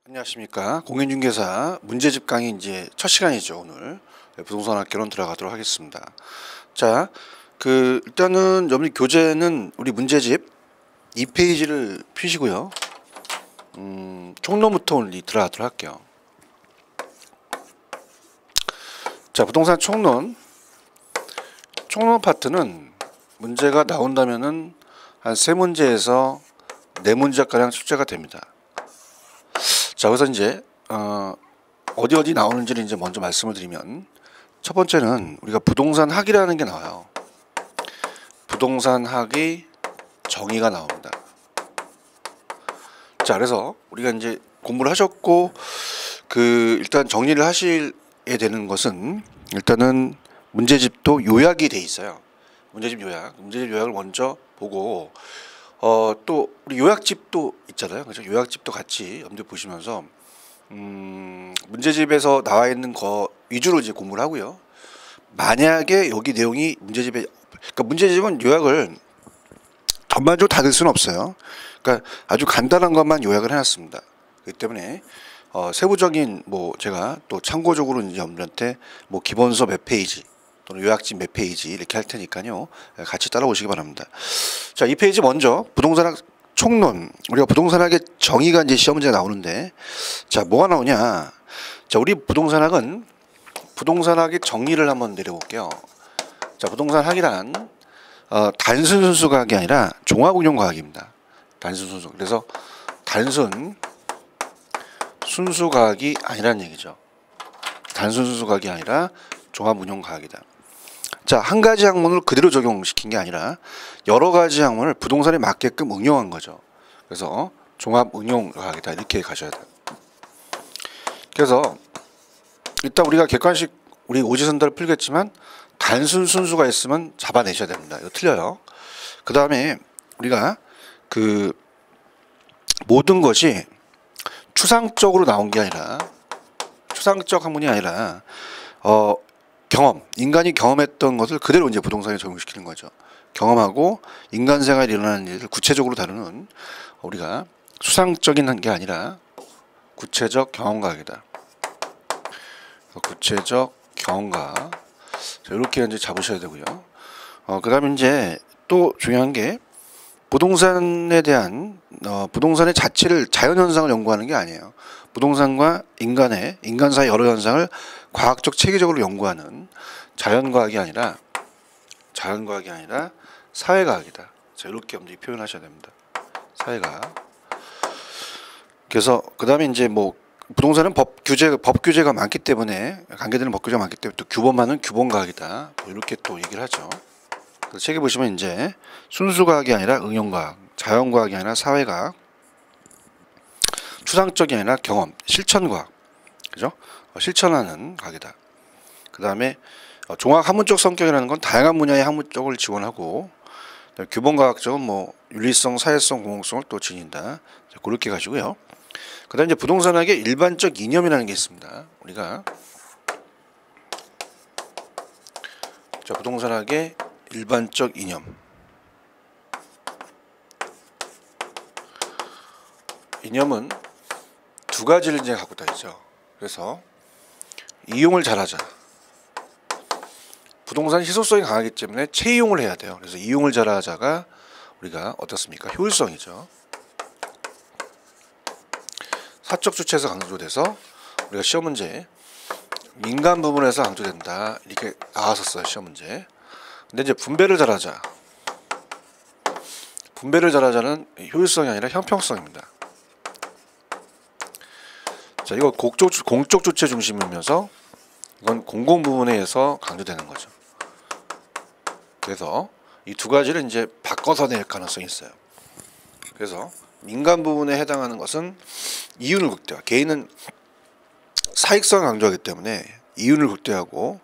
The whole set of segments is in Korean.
안녕하십니까. 공인중개사 문제집 강의 이제 첫 시간이죠. 오늘 부동산 학개론 들어가도록 하겠습니다. 자, 일단은 여러분 교재는 우리 문제집 2페이지를 펴시고요. 총론부터 오늘 들어가도록 할게요. 자, 부동산 총론 파트는 문제가 나온다면은 한 3문제에서 4문제가량 출제가 됩니다. 자, 그래서 이제 어디 나오는지를 이제 먼저 말씀을 드리면, 첫 번째는 우리가 부동산 학이라는 게 나와요. 부동산 학의 정의가 나옵니다. 자, 그래서 우리가 이제 공부를 하셨고 일단 정리를 하셔야 되는 것은, 일단은 문제집도 요약이 돼 있어요. 문제집 요약을 먼저 보고, 또 우리 요약집도 있잖아요. 그죠? 요약집도 같이 염두에 보시면서 문제집에서 나와 있는 거 위주로 이제 공부를 하고요. 만약에 여기 내용이 그러니까 문제집은 요약을 전반적으로 다 들 수는 없어요. 그러니까 아주 간단한 것만 요약을 해놨습니다. 그렇기 때문에 세부적인 제가 또 참고적으로 이제 여러분들한테 기본서 몇 페이지 또는 요약집 몇 페이지 이렇게 할 테니까요. 같이 따라오시기 바랍니다. 자, 이 페이지 먼저 부동산학 총론. 우리가 부동산학의 정의가 이제 시험 문제가 나오는데, 자, 뭐가 나오냐? 자, 우리 부동산학은 부동산학의 정의를 한번 내려볼게요. 자, 부동산학이란 단순 순수과학이 아니라 종합운용과학입니다. 단순 순수. 그래서 단순 순수과학이 아니라는 얘기죠. 단순 순수과학이 아니라 종합운용과학이다. 자, 한 가지 학문을 그대로 적용시킨 게 아니라 여러 가지 학문을 부동산에 맞게끔 응용한 거죠. 그래서 종합응용과학이다 이렇게 가셔야 돼요. 그래서 일단 우리가 객관식 우리 오지선다를 풀겠지만 단순 순수가 있으면 잡아내셔야 됩니다. 이거 틀려요. 그 다음에 우리가 모든 것이 추상적으로 나온 게 아니라, 추상적 학문이 아니라 인간이 경험했던 것을 그대로 이제 부동산에 적용시키는 거죠. 경험하고 인간 생활에 일어나는 일을 구체적으로 다루는, 우리가 수상적인 게 아니라 구체적 경험과학이다. 구체적 경험과학. 이렇게 이제 잡으셔야 되고요. 그 다음에 이제 또 중요한 게, 부동산에 대한 부동산의 자체를 자연현상을 연구하는 게 아니에요. 부동산과 인간 사이 여러 현상을 과학적 체계적으로 연구하는 자연과학이 아니라 사회과학이다. 자, 이렇게 먼저 표현하셔야 됩니다. 사회과학. 그래서 그 다음에 이제 부동산은 법 규제가 많기 때문에, 관계되는 법 규제가 많기 때문에 또 규범하는 규범과학이다. 이렇게 또 얘기를 하죠. 그래서 책에 보시면 이제 순수과학이 아니라 응용과학, 자연과학이 아니라 사회과학, 추상적이 아니라 경험, 실천과학, 그죠? 실천하는 과학이다. 그 다음에 종합 학문적 성격이라는 건 다양한 분야의 학문 쪽을 지원하고, 규범과학적은 윤리성, 사회성, 공공성을 또 지닌다. 그렇게 가시고요. 그 다음에 이제 부동산학의 일반적 이념이라는 게 있습니다. 우리가 부동산학의 일반적 이념. 이념은 두 가지를 이제 갖고 다니죠. 그래서 이용을 잘하자. 부동산 희소성이 강하기 때문에 채이용을 해야 돼요. 그래서 이용을 잘하자가 우리가 어떻습니까? 효율성이죠. 사적 주체에서 강조돼서 우리가 시험 문제 민간 부분에서 강조된다 이렇게 나왔었어요, 시험 문제. 근데 이제 분배를 잘하자는 효율성이 아니라 형평성입니다. 자, 이거 공적 주체 중심이면서 이건 공공 부분에 의해서 강조되는 거죠. 그래서 이 두 가지를 이제 바꿔서 낼 가능성이 있어요. 그래서 민간 부분에 해당하는 것은 이윤을 극대화. 개인은 사익성을 강조하기 때문에 이윤을 극대화하고,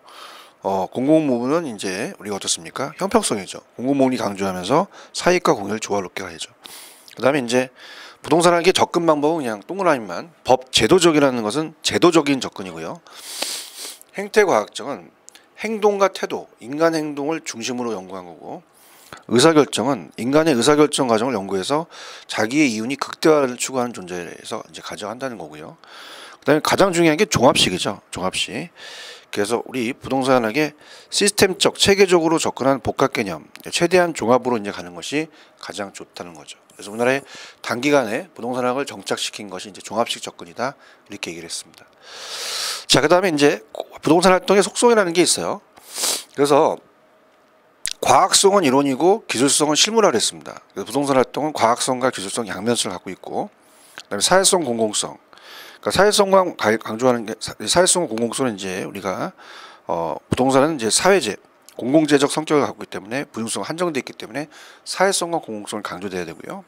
공공 부분은 이제 우리가 어떻습니까? 형평성이죠. 공공 부분이 강조하면서 사익과 공익을 조화롭게 가야죠. 그 다음에 이제 부동산학의 접근 방법은 그냥 동그라미만, 제도적이라는 것은 제도적인 접근이고요. 행태과학적은 행동과 태도, 인간 행동을 중심으로 연구한 거고, 의사결정은 인간의 의사결정 과정을 연구해서 자기의 이윤이 극대화를 추구하는 존재에서 이제 가져간다는 거고요. 그다음에 가장 중요한 게 종합식이죠. 종합식. 그래서 우리 부동산학에 시스템적, 체계적으로 접근한 복합 개념, 최대한 종합으로 이제 가는 것이 가장 좋다는 거죠. 그래서 우리나라에 단기간에 부동산학을 정착시킨 것이 이제 종합식 접근이다 이렇게 얘기를 했습니다. 자, 그다음에 이제 부동산 활동의 속성이라는 게 있어요. 그래서 과학성은 이론이고 기술성은 실무라고 했습니다. 그래서 부동산 활동은 과학성과 기술성 양면성을 갖고 있고, 그다음에 사회성, 공공성. 그러니까 사회성과 강조하는 게 사회성, 공공성은 이제 우리가 부동산은 이제 사회재, 공공재적 성격을 갖고 있기 때문에 부용성은 한정되어 있기 때문에 사회성과 공공성을 강조돼야 되고요.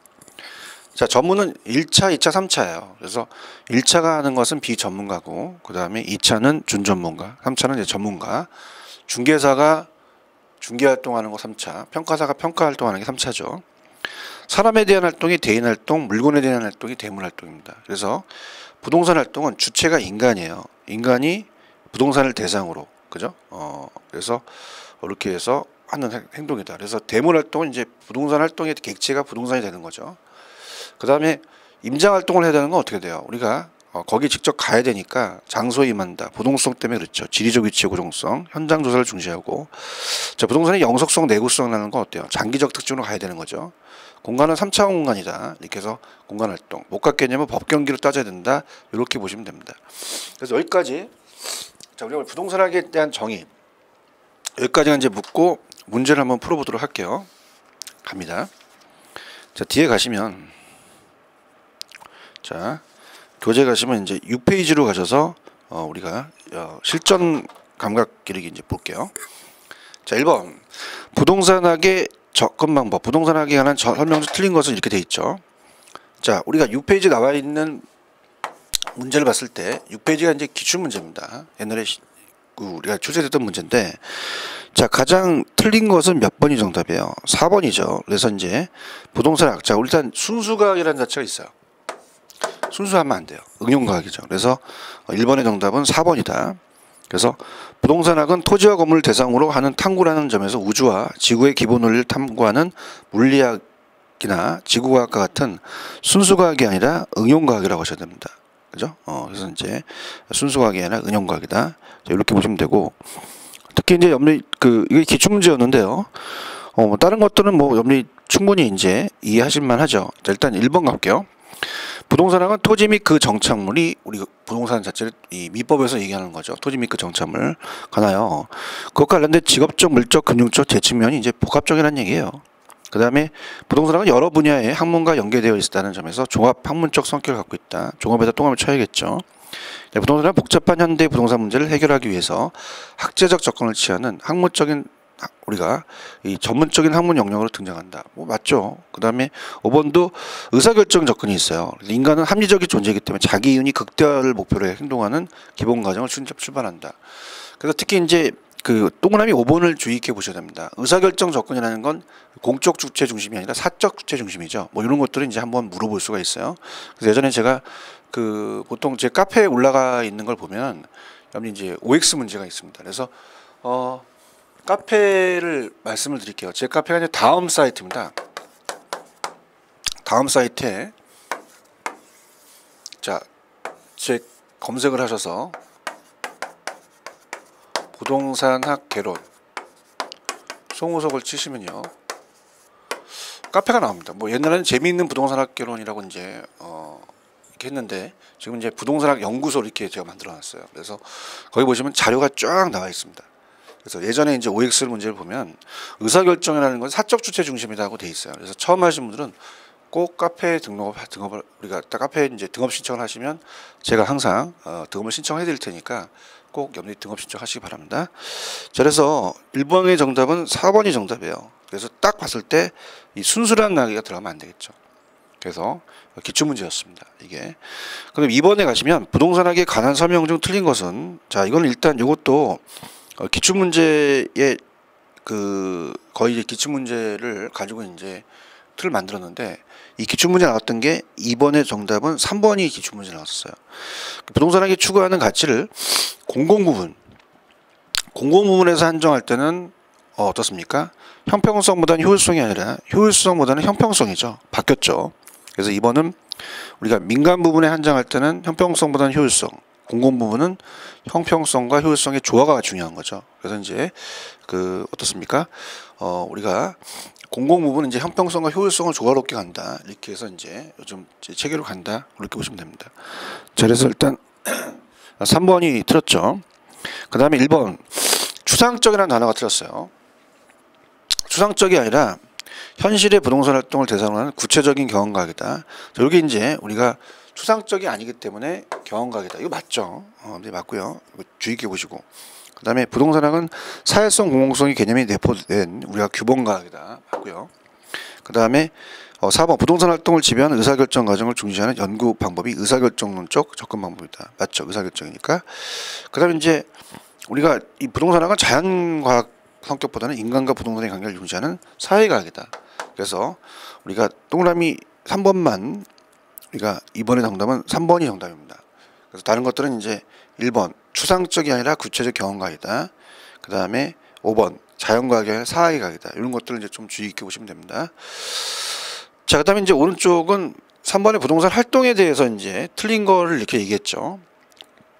자, 전문은 1차, 2차, 3차예요. 그래서 1차가 하는 것은 비전문가고, 그 다음에 2차는 준전문가, 3차는 이제 전문가, 중개사가 중개활동하는 거 3차, 평가사가 평가활동하는 게 3차죠. 사람에 대한 활동이 대인활동, 물건에 대한 활동이 대물활동입니다. 그래서 부동산 활동은 주체가 인간이에요. 인간이 부동산을 대상으로, 그죠? 그래서 이렇게 해서 하는 행동이다. 그래서 대물활동은 이제 부동산 활동의 객체가 부동산이 되는 거죠. 그 다음에 임장활동을 해야 되는 건 어떻게 돼요? 우리가 거기 직접 가야 되니까 장소에 임한다. 부동성 때문에 그렇죠. 지리적 위치의 고정성, 현장 조사를 중시하고. 자, 부동산의 영속성, 내구성이라는 건 어때요? 장기적 특징으로 가야 되는 거죠. 공간은 3차 공간이다. 이렇게 해서 공간활동. 복합 개념은 법경기로 따져야 된다. 이렇게 보시면 됩니다. 그래서 여기까지, 자, 우리가 부동산학에 대한 정의, 여기까지가 이제 묻고 문제를 한번 풀어보도록 할게요. 갑니다. 자, 뒤에 가시면, 자, 교재 가시면 이제 6페이지로 가셔서 우리가 실전 감각 기르기 이제 볼게요. 자, 1번 부동산학의 접근 방법. 부동산학에 관한 설명서 틀린 것은 이렇게 돼 있죠. 자, 우리가 6페이지 나와 있는 문제를 봤을 때 6페이지가 이제 기출 문제입니다. 옛날에 우리가 출제됐던 문제인데, 자, 가장 틀린 것은 몇 번이 정답이에요? 4번이죠. 그래서 이제 부동산학, 자, 일단 순수과학이라는 자체가 있어요. 순수하면 안 돼요. 응용과학이죠. 그래서 1번의 정답은 4번이다. 그래서 부동산학은 토지와 건물을 대상으로 하는 탐구라는 점에서 우주와 지구의 기본 원리를 탐구하는 물리학이나 지구과학과 같은 순수과학이 아니라 응용과학이라고 하셔야 됩니다. 그죠? 그래서 이제 순수과학이 아니라 응용과학이다. 자, 이렇게 보시면 되고, 특히 이제 염리 이게 기출문제였는데요. 다른 것들은 뭐 염리 충분히 이제 이해하실만 하죠. 자, 일단 1번 갈게요. 부동산학은 토지 및 그 정착물이 우리 부동산 자체를 이 민법에서 얘기하는 거죠. 토지 및 그 정착물 가나요. 그것과 관련된 직업적, 물적, 금융적 재측면이 이제 복합적이라는 얘기예요. 그 다음에 부동산학은 여러 분야의 학문과 연계되어 있다는 점에서 종합 학문적 성격을 갖고 있다. 종합에다 똥함을 쳐야겠죠. 부동산은 복잡한 현대 부동산 문제를 해결하기 위해서 학제적 접근을 취하는 학문적인, 우리가 이 전문적인 학문 영역으로 등장한다. 뭐 맞죠. 그 다음에 5번도 의사결정 접근이 있어요. 인간은 합리적인 존재이기 때문에 자기 이윤이 극대화를 목표로 행동하는 기본 과정을 출발한다. 그래서 특히 이제 그 동그라미 5번을 주의 있게 보셔야 됩니다. 의사결정 접근이라는 건 공적 주체 중심이 아니라 사적 주체 중심이죠. 뭐 이런 것들은 이제 한번 물어볼 수가 있어요. 그래서 예전에 제가 보통 제 카페에 올라가 있는 걸 보면 여기 이제 OX 문제가 있습니다. 그래서 카페를 말씀을 드릴게요. 제 카페가 이제 다음 사이트입니다. 다음 사이트에, 자, 제 검색을 하셔서 부동산학 개론 송우석을 치시면요, 카페가 나옵니다. 뭐 옛날에는 재미있는 부동산학 개론이라고 이제 이렇게 했는데, 지금 이제 부동산학 연구소 이렇게 제가 만들어 놨어요. 그래서 거기 보시면 자료가 쫙 나와 있습니다. 그래서 예전에 이제 OX 문제를 보면 의사결정이라는 건 사적 주체 중심이라고 돼 있어요. 그래서 처음 하신 분들은 꼭 카페에 등업을 우리가 딱 카페에 이제 등업 신청을 하시면 제가 항상 등업을 신청해 드릴 테니까 꼭 염리 등업 신청하시기 바랍니다. 자, 그래서 1번의 정답은 4번이 정답이에요. 그래서 딱 봤을 때 이 순수란 나기가 들어가면 안 되겠죠. 그래서 기출문제였습니다. 이게. 그럼 2번에 가시면 부동산학에 관한 설명 중 틀린 것은, 자, 이건 일단 이것도 기출문제의 거의 기출문제를 가지고 이제 틀을 만들었는데, 이 기출문제 나왔던 게 2번의 정답은 3번이 기출문제 나왔어요. 부동산학이 추구하는 가치를 공공부문에서 한정할 때는 어떻습니까? 형평성보다는 효율성이 아니라 효율성보다는 형평성이죠. 바뀌었죠. 그래서 2번은 우리가 민간 부분에 한정할 때는 형평성보다는 효율성, 공공 부분은 형평성과 효율성의 조화가 중요한 거죠. 그래서 이제 어떻습니까? 우리가 공공 부분은 이제 형평성과 효율성을 조화롭게 간다. 이렇게 해서 이제 요즘 체계로 간다. 이렇게 보시면 됩니다. 자, 그래서 일단 3번이 틀렸죠. 그 다음에 1번 추상적이라는 단어가 틀렸어요. 추상적이 아니라 현실의 부동산 활동을 대상으로 하는 구체적인 경험가액이다. 여기 이제 우리가 추상적이 아니기 때문에 경험가액이다. 이거 맞죠? 네, 맞고요. 이거 주의 깊게 보시고. 그 다음에 부동산학은 사회성 공공성의 개념이 내포된 우리가 규범가액이다. 맞고요. 그 다음에 4번 부동산 활동을 지배하는 의사결정 과정을 중시하는 연구 방법이 의사결정론적 접근 방법이다. 맞죠? 의사결정이니까. 그 다음에 이제 우리가 이 부동산학은 자연과학 성격보다는 인간과 부동산의 관계를 중시하는 사회과학이다. 그래서 우리가 동그라미 3번만 우리가 이번의 정답은 3번이 정답입니다. 그래서 다른 것들은 이제 1번 추상적이 아니라 구체적 경험과학이다. 그 다음에 5번 자연과학이 아니라 사회과학이다. 이런 것들을 이제 좀 주의 깊게 보시면 됩니다. 자, 그 다음에 이제 오른쪽은 3번의 부동산 활동에 대해서 이제 틀린 거를 이렇게 얘기했죠.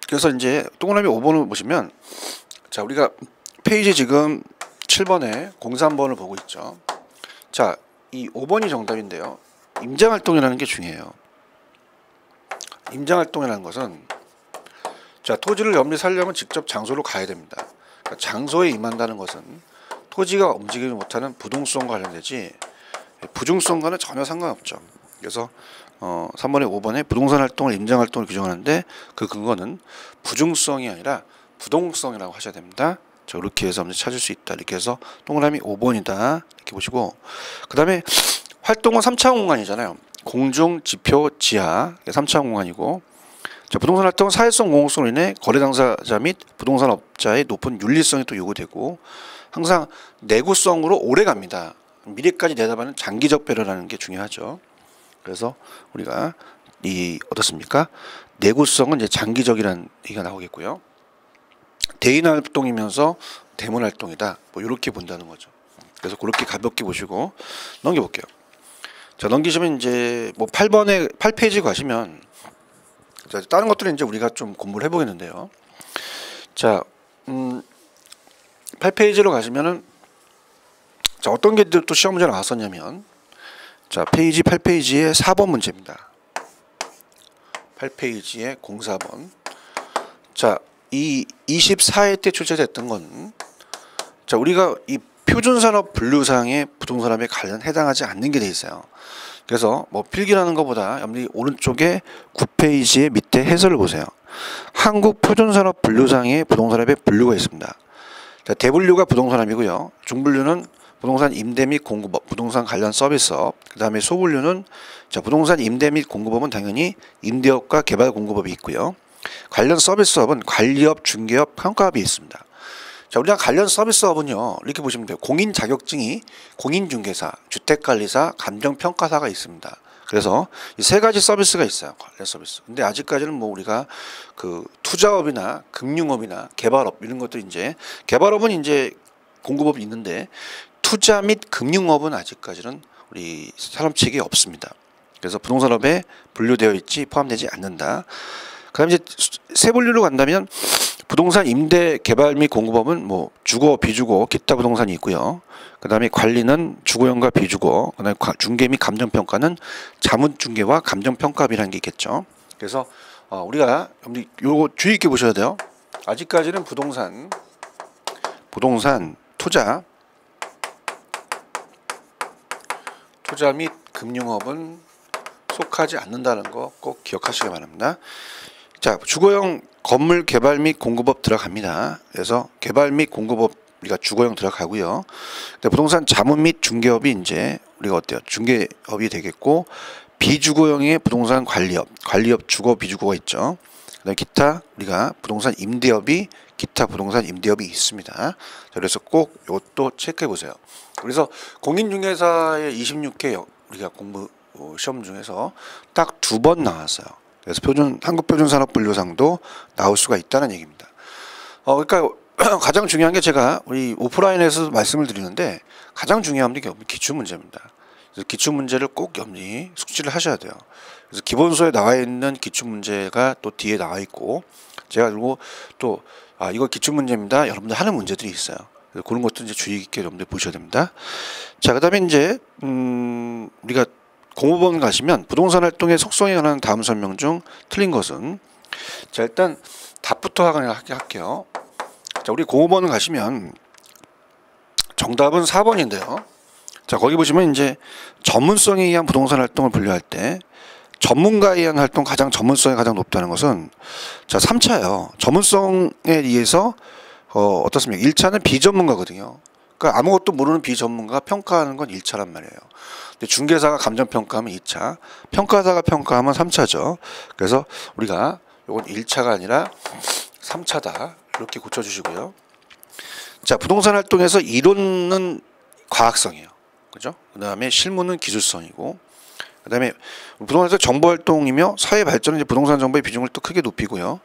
그래서 이제 동그라미 5번을 보시면 자, 우리가 페이지 지금 7번에 03번을 보고 있죠. 자, 이 5번이 정답인데요. 임장활동이라는 게 중요해요. 임장활동이라는 것은 자, 토지를 염리 살려면 직접 장소로 가야 됩니다. 그러니까 장소에 임한다는 것은 토지가 움직이지 못하는 부동성과 관련되지 부중성과는 전혀 상관없죠. 그래서 3번에 5번에 부동산 활동을 임장활동을 규정하는데 그 근거는 부중성이 아니라 부동성이라고 하셔야 됩니다. 자, 이렇게 해서 찾을 수 있다. 이렇게 해서 동그라미 5번이다. 이렇게 보시고 그 다음에 활동은 3차원 공간이잖아요. 공중, 지표, 지하 3차원 공간이고 자, 부동산 활동은 사회성 공공성으로 인해 거래 당사자 및 부동산 업자의 높은 윤리성이 또 요구되고 항상 내구성으로 오래 갑니다. 미래까지 내다보는 장기적 배려라는 게 중요하죠. 그래서 우리가 어떻습니까? 내구성은 이제 장기적이라는 얘기가 나오겠고요. 대인 활동이면서 대문 활동이다. 뭐 이렇게 본다는 거죠. 그래서 그렇게 가볍게 보시고 넘겨볼게요. 자, 넘기시면 이제 뭐 8페이지 가시면 자, 다른 것들은 이제 우리가 좀 공부를 해보겠는데요. 자, 8페이지로 가시면은 자, 어떤 게 또 시험 문제 나왔었냐면 자, 페이지 8페이지에 4번 문제입니다. 8페이지에 04번. 자, 이 24회 때 출제됐던 건 자, 우리가 이 표준산업 분류상의 부동산업에 해당하지 않는 게 돼 있어요. 그래서 뭐 필기라는 것보다 옆니 오른쪽에 9페이지의 밑에 해설을 보세요. 한국 표준산업 분류상의 부동산업에 분류가 있습니다. 자, 대분류가 부동산업이고요. 중분류는 부동산 임대 및 공급업, 부동산 관련 서비스업, 그 다음에 소분류는 자, 부동산 임대 및 공급업은 당연히 임대업과 개발 공급업이 있고요. 관련 서비스업은 관리업, 중개업, 평가업이 있습니다. 자, 우리가 관련 서비스업은요, 이렇게 보시면 돼요. 공인 자격증이 공인중개사, 주택관리사, 감정평가사가 있습니다. 그래서 이 세 가지 서비스가 있어요. 관련 서비스. 근데 아직까지는 뭐 우리가 투자업이나 금융업이나 개발업 이런 것들 이제 개발업은 이제 공급업이 있는데 투자 및 금융업은 아직까지는 우리 산업 측에 없습니다. 그래서 부동산업에 분류되어 있지 포함되지 않는다. 그다음에 이제 세 분류로 간다면 부동산 임대 개발 및 공급업은 뭐 주거, 비주거, 기타 부동산이 있고요. 그다음에 관리는 주거용과 비주거, 그다음에 중개 및 감정평가는 자문중개와 감정평가비라는 게 있겠죠. 그래서 우리가 요거 주의 있게 보셔야 돼요. 아직까지는 부동산 투자 및 금융업은 속하지 않는다는 거 꼭 기억하시기 바랍니다. 자, 주거용 건물 개발 및 공급업 들어갑니다. 그래서 개발 및 공급업 우리가 주거용 들어가고요. 근데 부동산 자문 및 중개업이 이제 우리가 어때요? 중개업이 되겠고 비주거용의 부동산 관리업 주거 비주거가 있죠. 그다음에 기타 우리가 부동산 임대업이 기타 부동산 임대업이 있습니다. 자, 그래서 꼭 이것도 체크해 보세요. 그래서 공인중개사의 26회 우리가 공부 시험 중에서 딱 2번 나왔어요. 그래서 한국 표준산업분류상도 나올 수가 있다는 얘기입니다. 그러니까 가장 중요한 게 제가 우리 오프라인에서 말씀을 드리는데 가장 중요한 게 기출 문제입니다. 그래서 기출 문제를 꼭 염리 숙지를 하셔야 돼요. 그래서 기본서에 나와 있는 기출 문제가 또 뒤에 나와 있고 제가 그리고 또 이거 기출 문제입니다. 여러분들 하는 문제들이 있어요. 그래서 그런 것도 이제 주의 깊게 여러분들 보셔야 됩니다. 자, 그다음에 이제 우리가 공모번 가시면 부동산 활동의 속성에 관한 다음 설명 중 틀린 것은 자 일단 답부터 할게요. 자, 우리 공모번을 가시면 정답은 4번인데요. 자, 거기 보시면 이제 전문성에 의한 부동산 활동을 분류할 때 전문가에 의한 활동 가장 전문성이 가장 높다는 것은 자 3차예요. 전문성에 의해서 어떻습니까? 1차는 비전문가거든요. 그러니까 아무것도 모르는 비전문가가 평가하는 건 1차란 말이에요. 근데 중개사가 감정평가하면 2차, 평가사가 평가하면 3차죠. 그래서 우리가 이건 1차가 아니라 3차다. 이렇게 고쳐주시고요. 자, 부동산 활동에서 이론은 과학성이에요. 그죠? 그 다음에 실무는 기술성이고, 그 다음에 부동산에서 정보활동이며 사회 발전은 이제 부동산 정보의 비중을 또 크게 높이고요.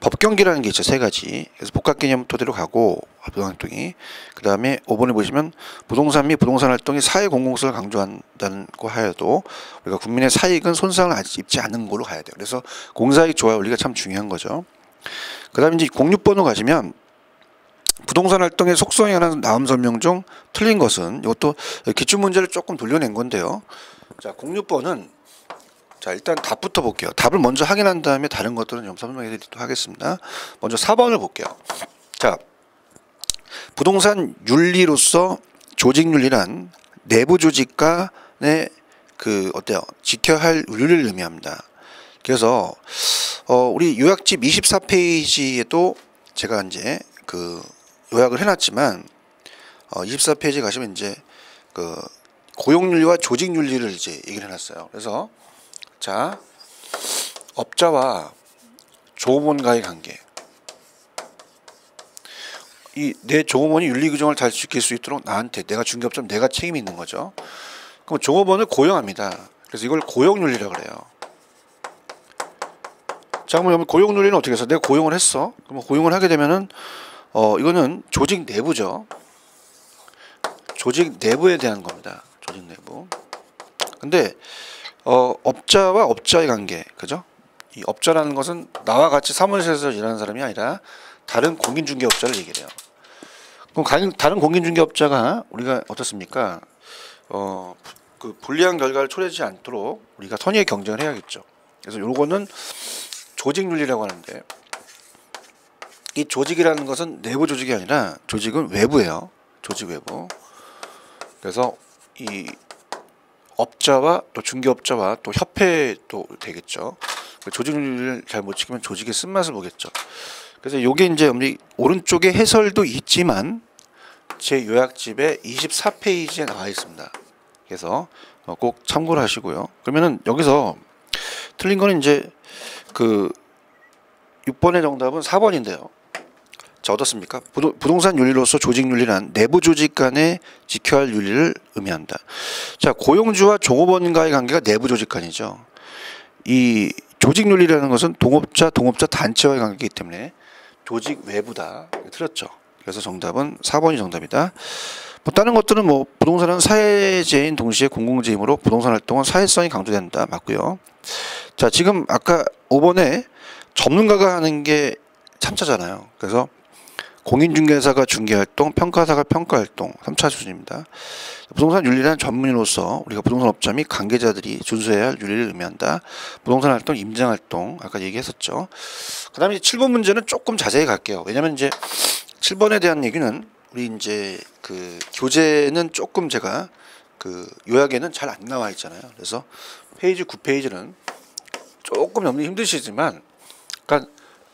법경기라는 게 있죠. 3가지. 그래서 복합개념 토대로 가고 부동산 활동이. 그 다음에 5번에 보시면 부동산 및 부동산 활동이 사회 공공성을 강조한다는 거 하여도 우리가 국민의 사익은 손상을 입지 않는 걸로 가야 돼요. 그래서 공사이익 조화 원리가 참 중요한 거죠. 그 다음에 이제 06번으로 가시면 부동산 활동의 속성에 관한 다음 설명 중 틀린 것은 이것도 기출 문제를 조금 돌려낸 건데요. 자, 06번은 자 일단 답부터 볼게요. 답을 먼저 확인한 다음에 다른 것들은 좀 설명해 드리도록 하겠습니다. 먼저 4번을 볼게요. 자, 부동산 윤리로서 조직윤리란 내부 조직 간의 어때요? 지켜야 할 윤리를 의미합니다. 그래서 우리 요약집 24페이지에도 제가 이제 요약을 해놨지만 24페이지 가시면 이제 고용윤리와 조직윤리를 이제 얘기를 해놨어요. 그래서 자 업자와 조업원과의 관계, 이 내 조업원이 윤리 규정을 잘 지킬 수 있도록 나한테 내가 중개업자면 내가 책임이 있는 거죠. 그럼 조업원을 고용합니다. 그래서 이걸 고용윤리라고 그래요. 자, 그러면 고용윤리는 어떻게 해서 내가 고용을 했어? 그럼 고용을 하게 되면은 이거는 조직 내부죠. 조직 내부에 대한 겁니다. 조직 내부. 근데 업자와 업자의 관계, 그죠? 이 업자라는 것은 나와 같이 사무실에서 일하는 사람이 아니라 다른 공인중개업자를 얘기를 해요. 그럼 다른 공인중개업자가 우리가 어떻습니까? 불리한 결과를 초래하지 않도록 우리가 선의의 경쟁을 해야겠죠. 그래서 요거는 조직윤리라고 하는데, 이 조직이라는 것은 내부 조직이 아니라 조직은 외부예요. 조직 외부. 그래서 이 업자와 또 중개업자와 또 협회도 되겠죠. 조직윤리를 잘 못 지키면 조직의 쓴맛을 보겠죠. 그래서 요게 이제 오른쪽에 해설도 있지만 제 요약집에 24페이지에 나와 있습니다. 그래서 꼭 참고를 하시고요. 그러면은 여기서 틀린 거는 이제 6번의 정답은 4번인데요. 자, 어떻습니까? 부동산 윤리로서 조직윤리란 내부 조직 간의 지켜야 할 윤리를 의미한다. 자, 고용주와 종업원과의 관계가 내부 조직 간이죠. 이 조직윤리라는 것은 동업자 단체와의 관계이기 때문에 조직 외부다. 틀렸죠. 그래서 정답은 4번이 정답이다. 다른 것들은 부동산은 사회재인 동시에 공공재이므로 부동산 활동은 사회성이 강조된다. 맞고요. 자, 지금 아까 5번에 전문가가 하는 게 3차잖아요. 그래서 공인중개사가 중개활동, 평가사가 평가활동 3차 수준입니다. 부동산 윤리란 전문인으로서 우리가 부동산 업자 및 관계자들이 준수해야 할 윤리를 의미한다. 부동산 활동, 임장활동 아까 얘기했었죠. 그 다음에 7번 문제는 조금 자세히 갈게요. 왜냐면 이제 7번에 대한 얘기는 우리 이제 교재는 조금 제가 요약에는 잘 안 나와 있잖아요. 그래서 페이지 9페이지는 조금 염리 힘드시지만 그러니까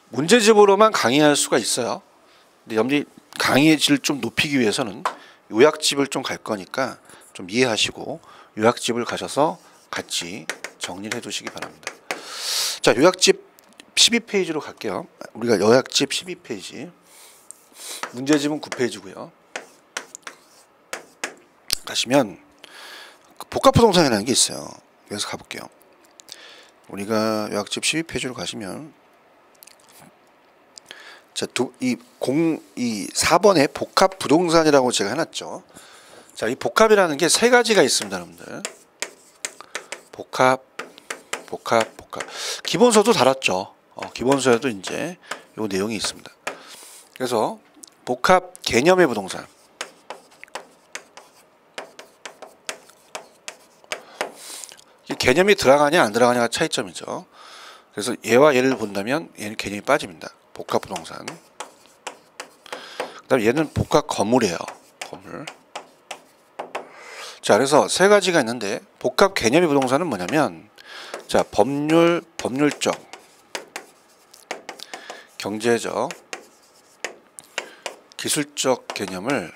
문제집으로만 강의할 수가 있어요. 근데 염리 강의의 질을 좀 높이기 위해서는 요약집을 좀 갈 거니까 좀 이해하시고 요약집을 가셔서 같이 정리를 해두시기 바랍니다. 자, 요약집 12페이지로 갈게요. 우리가 요약집 12페이지, 문제집은 9페이지고요. 가시면 복합부동산이라는 게 있어요. 그래서 가볼게요. 우리가 요약집 12페이지로 가시면 자, 이 4번에 복합 부동산이라고 제가 해놨죠. 자, 이 복합이라는 게 세 가지가 있습니다, 여러분들. 복합. 기본서도 달았죠. 기본서에도 이제 요 내용이 있습니다. 그래서 복합 개념의 부동산. 이 개념이 들어가냐 안 들어가냐가 차이점이죠. 그래서 얘와 얘를 본다면 얘는 개념이 빠집니다. 복합 부동산. 그다음에 얘는 복합 건물이에요. 건물. 자, 그래서 세 가지가 있는데 복합 개념의 부동산은 뭐냐면, 자, 법률적, 경제적, 기술적 개념을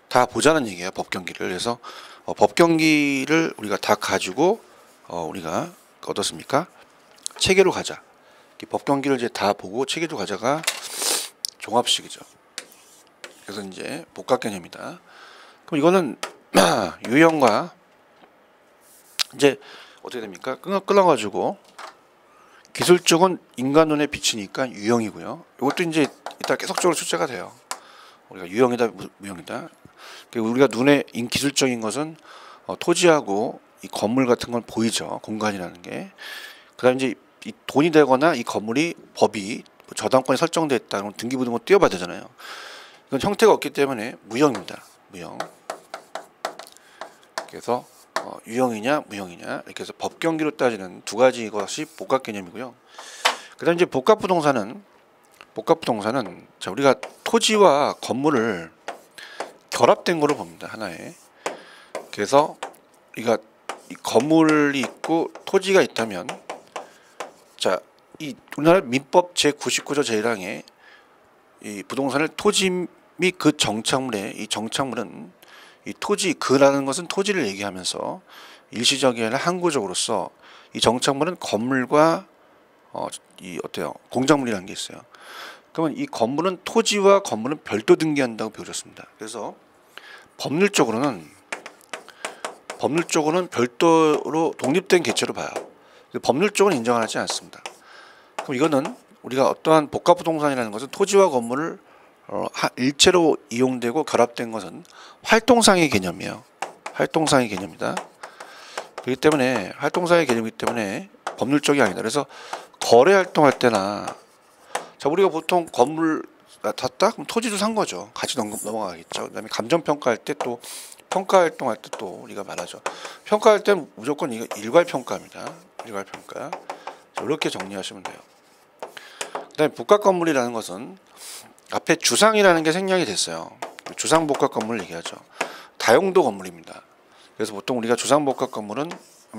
다 보자는 얘기예요. 법경기를. 그래서 법경기를 우리가 다 가지고 우리가 어떻습니까? 체계로 가자. 이 법경기를 이제 다 보고 체계로 가자가 종합식이죠. 그래서 이제 복합 개념이다. 그럼 이거는 유형과 이제 어떻게 됩니까? 끊어가지고 기술적은 인간 눈에 비치니까 유형이고요. 이것도 이제 이따 계속적으로 출제가 돼요. 우리가 유형이다, 무형이다. 우리가 눈에 기술적인 것은 토지하고 이 건물 같은 건 보이죠. 공간이라는 게. 그다음 이제 이 돈이 되거나 이 건물이 법이 저당권이 설정되어 있다. 그럼 등기부등본 띄워봐야 되잖아요. 이건 형태가 없기 때문에 무형입니다. 무형. 그래서 유형이냐 무형이냐 이렇게 해서 법경기로 따지는 두 가지 것이 복합 개념이고요. 그다음 이제 복합 부동산은 자, 우리가 토지와 건물을 결합된 거로 봅니다. 하나에. 그래서 우리가 이 건물이 있고 토지가 있다면, 자, 이 우리나라 민법 제99조 제1항에 이 부동산을 토지 및 그 정착물에, 이 정착물은 이 토지, 그라는 것은 토지를 얘기하면서 일시적이 아니라 항구적으로서 이 정착물은 건물과 이 어때요? 공작물이라는 게 있어요. 그러면 이 건물은 토지와 건물은 별도 등기한다고 배우셨습니다. 그래서 법률적으로는 별도로 독립된 개체로 봐요. 법률적으로 인정하지 않습니다. 그럼 이거는 우리가 어떠한 복합 부동산이라는 것은 토지와 건물을 일체로 이용되고 결합된 것은 활동상의 개념이에요. 활동상의 개념이다. 그렇기 때문에 활동상의 개념이기 때문에 법률적이 아니다. 그래서 거래 활동할 때나, 자, 우리가 보통 건물 샀다? 그럼 토지도 산 거죠. 같이 넘어가겠죠. 그다음에 감정평가할 때, 또 평가 활동할 때 또 우리가 말하죠. 평가할 때는 무조건 이거 일괄평가입니다. 일괄평가. 이렇게 정리하시면 돼요. 그다음에 복합 건물이라는 것은 앞에 주상이라는 게 생략이 됐어요. 주상 복합 건물을 얘기하죠. 다용도 건물입니다. 그래서 보통 우리가 주상 복합 건물은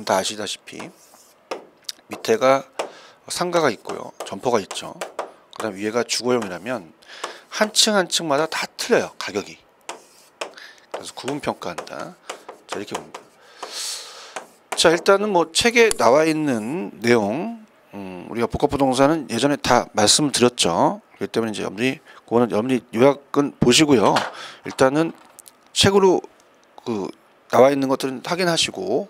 다 아시다시피 밑에가 상가가 있고요. 점포가 있죠. 그다음 위에가 주거용이라면 한 층 한 층마다 다 틀려요. 가격이. 그래서 구분평가한다. 자, 이렇게 봅니다. 자, 일단은 뭐 책에 나와 있는 내용, 우리가 복합부동산은 예전에 다 말씀을 드렸죠. 그렇기 때문에 이제 여러분이 요약은 보시고요. 일단은 책으로 그 나와 있는 것들은 확인하시고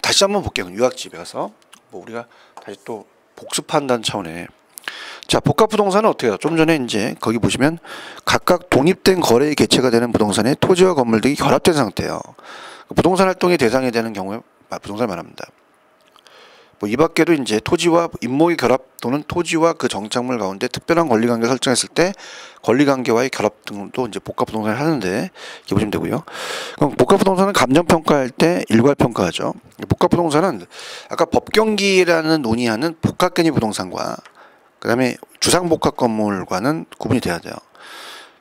다시 한번 볼게요. 요약집에 가서 뭐 우리가 다시 또 복습한다는 차원에. 자, 복합 부동산은 어떻게 해요? 좀 전에 이제 거기 보시면 각각 독립된 거래의 개체가 되는 부동산에 토지와 건물 등이 결합된 상태예요. 부동산 활동의 대상이 되는 경우에 부동산을 말합니다. 뭐 이 밖에도 이제 토지와 임목의 결합 또는 토지와 그 정착물 가운데 특별한 권리관계를 설정했을 때 권리관계와의 결합 등도 이제 복합부동산을 하는데 이렇게 보시면 되고요. 그럼 복합부동산은 감정평가할 때 일괄평가하죠. 복합부동산은 아까 법경기라는 논의하는 복합개념 부동산과 그 다음에 주상복합 건물과는 구분이 돼야 돼요.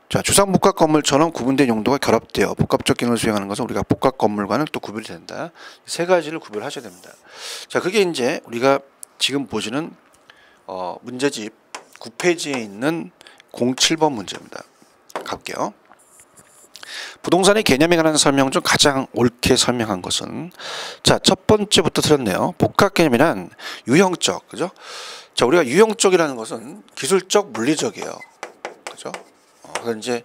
자, 주상복합 건물처럼 구분된 용도가 결합되어 복합적 기능을 수행하는 것은 우리가 복합 건물과는 또 구별이 된다. 세 가지를 구별하셔야 됩니다. 자, 그게 이제 우리가 지금 보시는 문제집 9페이지에 있는 07번 문제입니다. 갈게요. 부동산의 개념에 관한 설명 중 가장 옳게 설명한 것은, 자, 첫 번째부터 틀렸네요. 복합 개념이란 유형적, 그죠? 자, 우리가 유형적이라는 것은 기술적, 물리적이에요. 그죠? 그래서 이제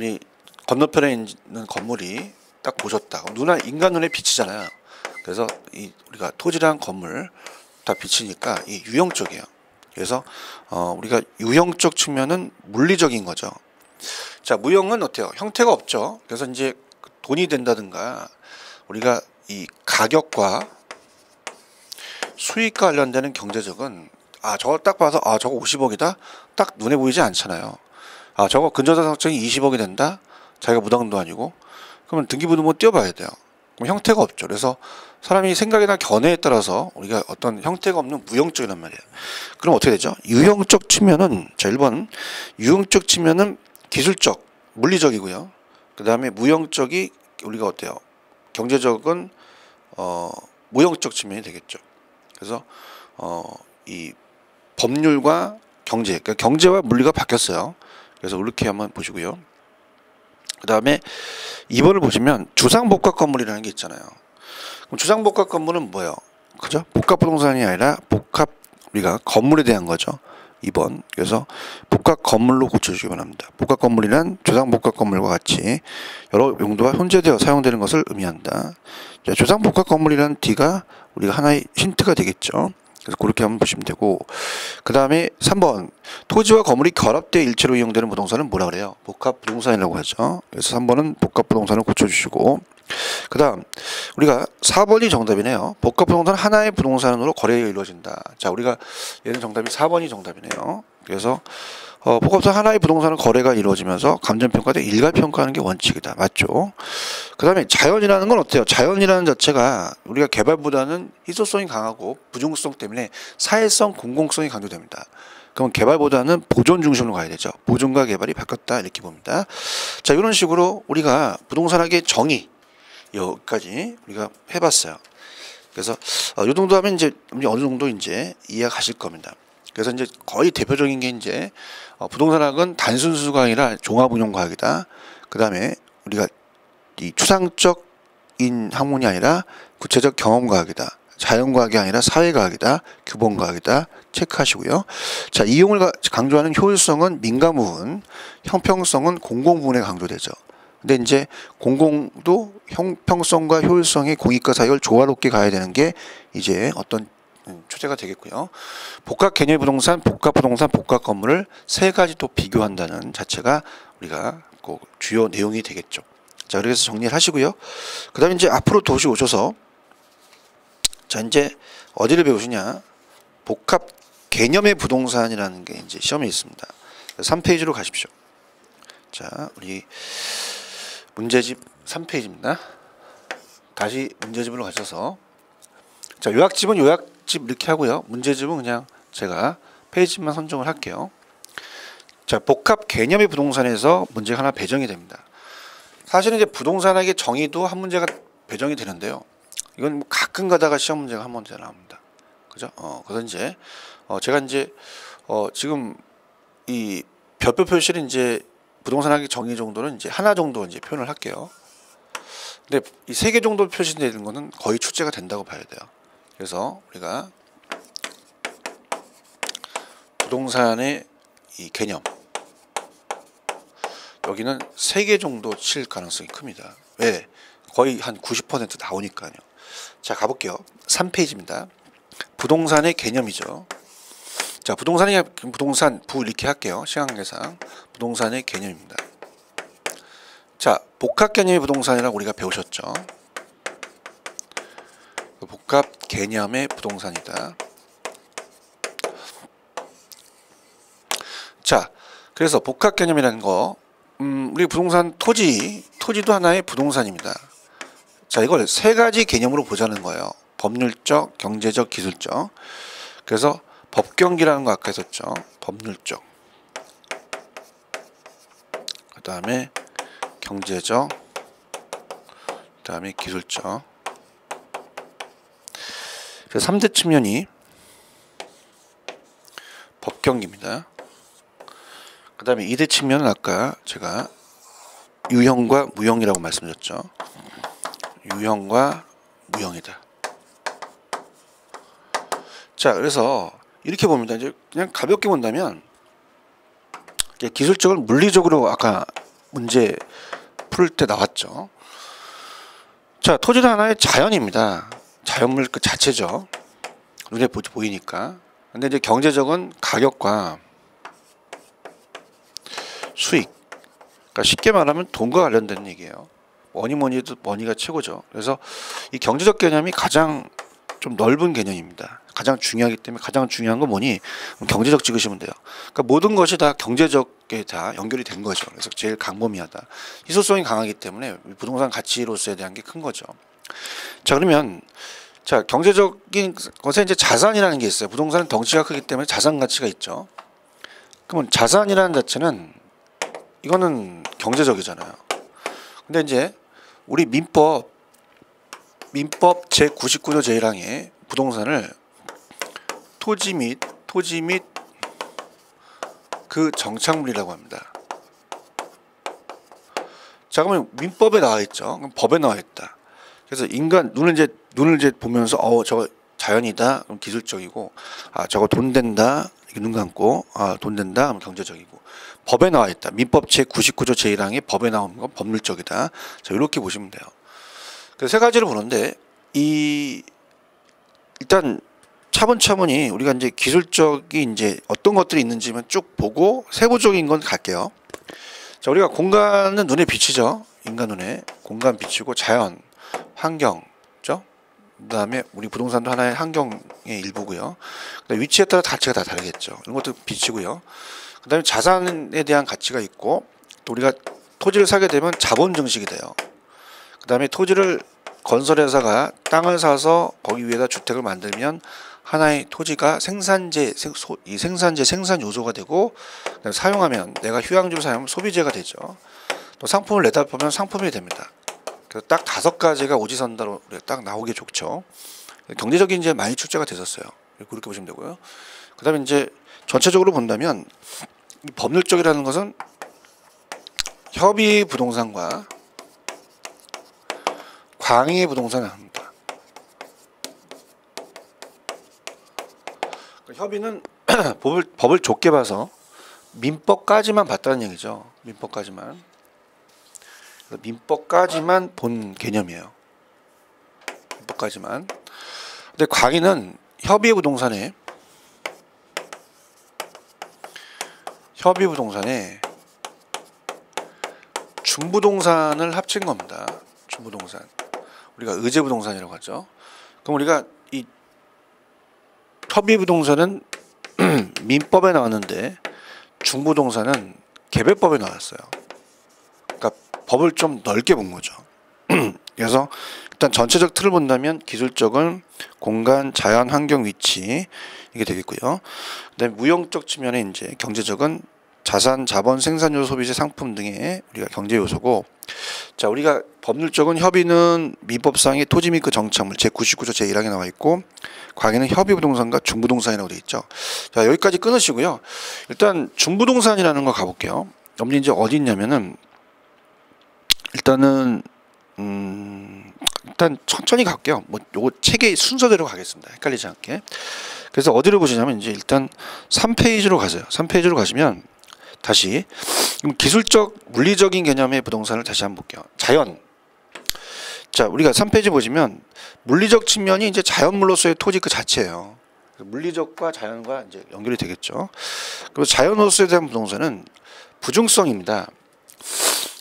이 건너편에 있는 건물이 딱 보셨다. 인간 눈에 비치잖아요. 그래서 이 우리가 토지랑 건물 다 비치니까 이 유형적이에요. 그래서 우리가 유형적 측면은 물리적인 거죠. 자, 무형은 어때요? 형태가 없죠. 그래서 이제 돈이 된다든가 우리가 이 가격과 수익과 관련되는 경제적은 저거 딱 봐서 저거 50억이다 딱 눈에 보이지 않잖아요. 저거 근저당사정이 20억이 된다 자기가 무당도 아니고 그러면 등기부등본 띄워봐야 돼요. 그럼 형태가 없죠. 그래서 사람이 생각이나 견해에 따라서 우리가 어떤 형태가 없는 무형적이란 말이에요. 그럼 어떻게 되죠? 유형적 측면은 자 1번 유형적 측면은 기술적 물리적이고요. 그 다음에 무형적이 우리가 어때요? 경제적은 무형적 측면이 되겠죠. 그래서 이 법률과 경제, 그러니까 경제와 물리가 바뀌었어요. 그래서 이렇게 한번 보시고요. 그 다음에 2번을 보시면 주상복합 건물이라는 게 있잖아요. 그럼 주상복합 건물은 뭐예요? 그죠? 복합 부동산이 아니라 복합 우리가 건물에 대한 거죠. 2번. 그래서 복합 건물로 고쳐주시기 바랍니다. 복합 건물이란 주상복합 건물과 같이 여러 용도가 혼재되어 사용되는 것을 의미한다. 자, 주상복합 건물이란 D가 우리가 하나의 힌트가 되겠죠. 그래서 그렇게 한번 보시면 되고, 그 다음에 3번 토지와 건물이 결합되어 일체로 이용되는 부동산은 뭐라 그래요? 복합 부동산이라고 하죠. 그래서 3번은 복합 부동산을 고쳐주시고, 그 다음 우리가 4번이 정답이네요. 복합 부동산 하나의 부동산으로 거래가 이루어진다. 자, 우리가 얘는 정답이 4번이 정답이네요. 그래서 복합부동산 하나의 부동산은 거래가 이루어지면서 감정평가 대 일괄평가하는 게 원칙이다. 맞죠? 그 다음에 자연이라는 건 어때요? 자연이라는 자체가 우리가 개발보다는 희소성이 강하고 부중성 때문에 사회성, 공공성이 강조됩니다. 그럼 개발보다는 보존 중심으로 가야 되죠. 보존과 개발이 바뀌었다 이렇게 봅니다. 자, 이런 식으로 우리가 부동산학의 정의 여기까지 우리가 해봤어요. 그래서 이 정도 하면 이제 어느 정도 이제 이해가 가실 겁니다. 그래서 이제 거의 대표적인 게 이제 부동산학은 단순 수가 아니라 종합운용과학이다. 그 다음에 우리가 이 추상적인 학문이 아니라 구체적 경험과학이다. 자연과학이 아니라 사회과학이다. 규범과학이다. 체크하시고요. 자, 이용을 강조하는 효율성은 민간부분, 형평성은 공공부분에 강조되죠. 근데 이제 공공도 형평성과 효율성의 공익과 사익을 조화롭게 가야 되는 게 이제 어떤 초제가 되겠고요. 복합 개념의 부동산, 복합 부동산, 복합 건물을 세 가지 또 비교한다는 자체가 우리가 그 주요 내용이 되겠죠. 자, 그래서 정리를 하시고요. 그 다음에 이제 앞으로 도시 오셔서 자, 이제 어디를 배우시냐? 복합 개념의 부동산이라는 게 이제 시험에 있습니다. 3페이지로 가십시오. 자, 우리 문제집 3페이지입니다. 다시 문제집으로 가셔서 자, 요약집은 요약집 이렇게 하고요. 문제집은 그냥 제가 페이지만 선정을 할게요. 자, 복합 개념의 부동산에서 문제가 하나 배정이 됩니다. 사실은 이제 부동산학의 정의도 한 문제가 배정이 되는데요. 이건 뭐 가끔 가다가 시험 문제가 한 문제 나옵니다. 그죠? 그래서 이제 제가 이제 지금 이 별표 표시를 이제 부동산학의 정의 정도는 이제 하나 정도 이제 표현을 할게요. 근데 이 3개 정도 표시되는 거는 거의 출제가 된다고 봐야 돼요. 그래서 우리가 부동산의 이 개념 여기는 3개 정도 칠 가능성이 큽니다. 왜? 거의 한 90% 나오니까요. 자, 가볼게요. 3페이지입니다. 부동산의 개념이죠. 자, 부동산 부 이렇게 할게요. 시간 계산 부동산의 개념입니다. 자, 복합 개념의 부동산이라고 우리가 배우셨죠. 복합 개념의 부동산이다. 자, 그래서 복합 개념이라는 거 우리 부동산 토지도 하나의 부동산입니다. 자, 이걸 3가지 개념으로 보자는 거예요. 법률적, 경제적, 기술적. 그래서 법경기라는 거 아까 했었죠. 법률적. 그 다음에 경제적. 그 다음에 기술적. 그래서 3대 측면이 법경기입니다. 그 다음에 2대 측면은 아까 제가 유형과 무형이라고 말씀드렸죠. 유형과 무형이다. 자, 그래서 이렇게 봅니다. 이제 그냥 가볍게 본다면 기술적으로 물리적으로 아까 문제 풀 때 나왔죠. 자, 토지는 하나의 자연입니다. 자연물 그 자체죠. 눈에 보이니까. 근데 이제 경제적은 가격과 수익. 그러니까 쉽게 말하면 돈과 관련된 얘기예요. 뭐니 해도 머니가 최고죠. 그래서 이 경제적 개념이 가장 좀 넓은 개념입니다. 가장 중요하기 때문에 가장 중요한 건 뭐니? 경제적 찍으시면 돼요. 그러니까 모든 것이 다 경제적에 다 연결이 된 거죠. 그래서 제일 광범위하다. 희소성이 강하기 때문에 부동산 가치로서에 대한 게 큰 거죠. 자, 그러면 자, 경제적인 것에 이제 자산이라는 게 있어요. 부동산은 덩치가 크기 때문에 자산 가치가 있죠. 그러면 자산이라는 자체는 이거는 경제적이잖아요. 근데 이제 우리 민법 제99조 제1항에 부동산을 토지 및 그 정착물이라고 합니다. 자, 그러면 민법에 나와 있죠. 그럼 법에 나와 있다. 그래서 인간 눈을 이제 보면서 저거 자연이다. 그럼 기술적이고, 저거 돈 된다. 이렇게 눈 감고 돈 된다. 그럼 경제적이고. 법에 나와 있다. 민법 제99조 제1항에 법에 나오는 건 법률적이다. 자, 이렇게 보시면 돼요. 그래서 세 가지를 보는데 일단 차분차분히 우리가 이제 기술적인 이제 어떤 것들이 있는지만 쭉 보고 세부적인 건 갈게요. 자, 우리가 공간은 눈에 비치죠. 인간 눈에 공간 비치고 자연, 환경, 그죠? 그다음에 우리 부동산도 하나의 환경의 일부고요. 그다음에 위치에 따라 가치가 다 다르겠죠. 이런 것도 비치고요. 그다음에 자산에 대한 가치가 있고 또 우리가 토지를 사게 되면 자본 증식이 돼요. 그다음에 토지를 건설회사가 땅을 사서 거기 위에다 주택을 만들면 하나의 토지가 생산 요소가 되고 사용하면 내가 휴양지로 사용하면 소비재가 되죠. 또 상품을 내다 보면 상품이 됩니다. 그래서 딱 5가지가 오지선다로 딱 나오기 좋죠. 경제적인 이제 많이 출제가 됐었어요. 그렇게 보시면 되고요. 그다음에 이제 전체적으로 본다면 법률적이라는 것은 협의 부동산과 광의 부동산을 합니다. 협의는 법을 좁게 봐서 민법까지만 봤다는 얘기죠. 민법까지만 본 개념이에요. 민법까지만. 근데 광의는 협의 부동산에 중부동산을 합친 겁니다. 중부동산. 우리가 의제부동산이라고 하죠. 그럼 우리가 이 협의부동산은 민법에 나왔는데 중부동산은 개별법에 나왔어요. 그러니까 법을 좀 넓게 본 거죠. 그래서 일단 전체적 틀을 본다면 기술적은 공간, 자연, 환경, 위치 이게 되겠고요. 그다음에 무형적 측면에 이제 경제적은 자산, 자본, 생산요소, 소비재, 상품 등의 우리가 경제 요소고, 자, 우리가 법률적은 협의는 민법상의 토지 및 그 정착물 제99조 제1항에 나와 있고, 광의는 협의부동산과 중부동산이라고 되어 있죠. 자, 여기까지 끊으시고요. 일단 중부동산이라는 거 가볼게요. 여기 이제 어디 있냐면은 일단 천천히 갈게요. 뭐 요거 책의 순서대로 가겠습니다. 헷갈리지 않게. 그래서 어디를 보시냐면 이제 일단 3페이지로 가세요. 3페이지로 가시면 다시 기술적 물리적인 개념의 부동산을 다시 한번 볼게요. 자연. 자, 우리가 3페이지 보시면 물리적 측면이 이제 자연물로서의 토지 그 자체예요. 물리적과 자연과 이제 연결이 되겠죠. 그리고 자연으로서에 대한 부동산은 부중성입니다.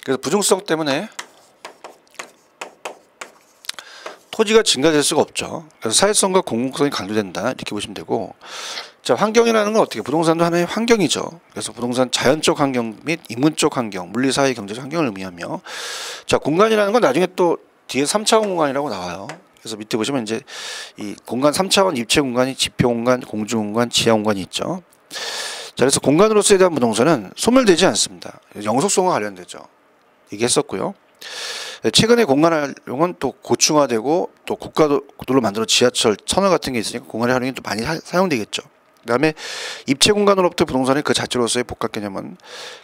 그래서 부중성 때문에 토지가 증가될 수가 없죠. 그래서 사회성과 공공성이 강조된다 이렇게 보시면 되고, 자, 환경이라는 건 어떻게 부동산도 하나의 환경이죠. 그래서 부동산 자연적 환경 및 인문적 환경, 물리, 사회, 경제적 환경을 의미하며, 자, 공간이라는 건 나중에 또 뒤에 3차원 공간이라고 나와요. 그래서 밑에 보시면 이제 이 공간 3차원 입체 공간이 지표 공간, 공중 공간, 지하 공간이 있죠. 자, 그래서 공간으로서에 대한 부동산은 소멸되지 않습니다. 영속성과 관련되죠. 얘기했었고요. 최근에 공간 활용은 또 고층화되고 또 고가도로 만들어 지하철, 터널 같은 게 있으니까 공간 활용이 또 많이 사용되겠죠. 그다음에 입체 공간으로부터 부동산의 그 자체로서의 복합 개념은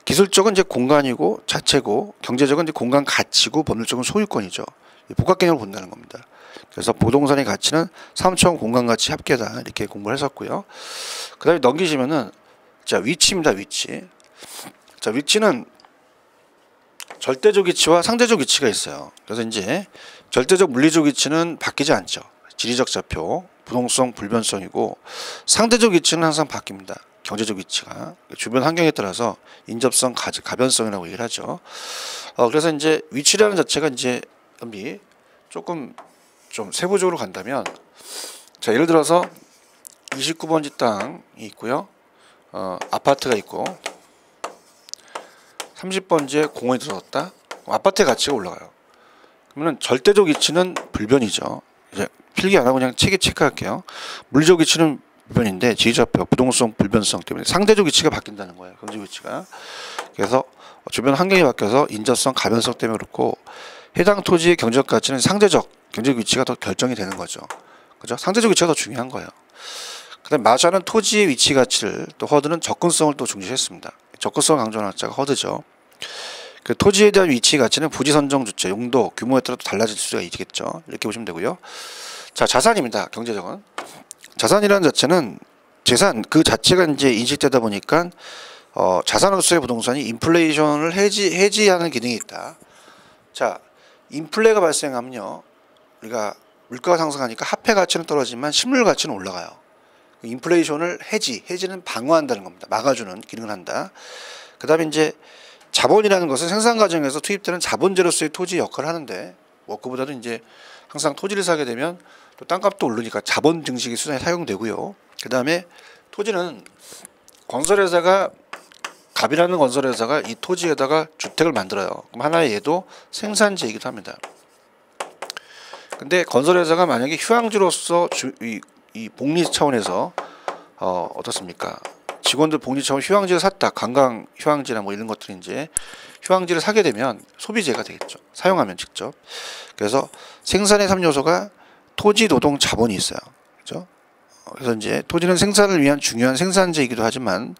기술적은 이제 공간이고 자체고, 경제적은 이제 공간 가치고, 법률적은 소유권이죠. 복합 개념을 본다는 겁니다. 그래서 부동산의 가치는 3차원 공간 가치 합계다 이렇게 공부를 했었고요. 그다음에 넘기시면은 자, 위치입니다. 위치. 자, 위치는 절대적 위치와 상대적 위치가 있어요. 그래서 이제 절대적 물리적 위치는 바뀌지 않죠. 지리적 좌표, 부동성 불변성이고 상대적 위치는 항상 바뀝니다. 경제적 위치가 주변 환경에 따라서 인접성, 가변성이라고 얘기를 하죠. 그래서 이제 위치라는 자체가 이제 조금 좀 세부적으로 간다면, 자 예를 들어서 29번지 땅이 있고요, 아파트가 있고 30번지에 공원이 들어섰다. 아파트의 가치가 올라가요. 그러면 절대적 위치는 불변이죠. 이제 필기 안 하고 그냥 책에 체크할게요. 물리적 위치는 불변인데 지리좌표 부동성 불변성 때문에 상대적 위치가 바뀐다는 거예요. 경제적 위치가. 그래서 주변 환경이 바뀌어서 인접성, 가변성 때문에 그렇고, 해당 토지의 경제적 가치는 상대적 경제적 위치가 더 결정이 되는 거죠. 그죠? 상대적 위치가 더 중요한 거예요. 그다음에 마샤는 토지의 위치 가치를, 또 허드는 접근성을 또 중시했습니다. 접근성을 강조하는 학자가 허드죠. 그 토지에 대한 위치 가치는 부지 선정 주체, 용도, 규모에 따라 또 달라질 수가 있겠죠. 이렇게 보시면 되고요. 자, 자산입니다. 경제적은. 자산이라는 자체는 재산 그 자체가 이제 인식되다 보니까 자산으로서의 부동산이 인플레이션을 해지하는 기능이 있다. 자, 인플레가 발생하면요, 우리가 물가가 상승하니까 화폐 가치는 떨어지만 실물 가치는 올라가요. 인플레이션을 해지는 방어한다는 겁니다. 막아주는 기능을 한다. 그 다음에 이제 자본이라는 것은 생산 과정에서 투입되는 자본재로서의 토지 역할을 하는데, 그보다도 이제 항상 토지를 사게 되면 또 땅값도 오르니까 자본 증식의 수단이 사용되고요. 그 다음에 토지는 갑이라는 건설회사가 이 토지에다가 주택을 만들어요. 그럼 하나의 얘도 생산지이기도 합니다. 근데 건설회사가 만약에 휴양지로서 이 복리 차원에서 어떻습니까? 직원들 복리 차원 휴양지를 샀다. 관광 휴양지나 뭐 이런 것들이 이제 휴양지를 사게 되면 소비재가 되겠죠. 사용하면 직접. 그래서 생산의 3요소가 토지, 노동, 자본이 있어요. 그죠? 그래서 이제 토지는 생산을 위한 중요한 생산재이기도 하지만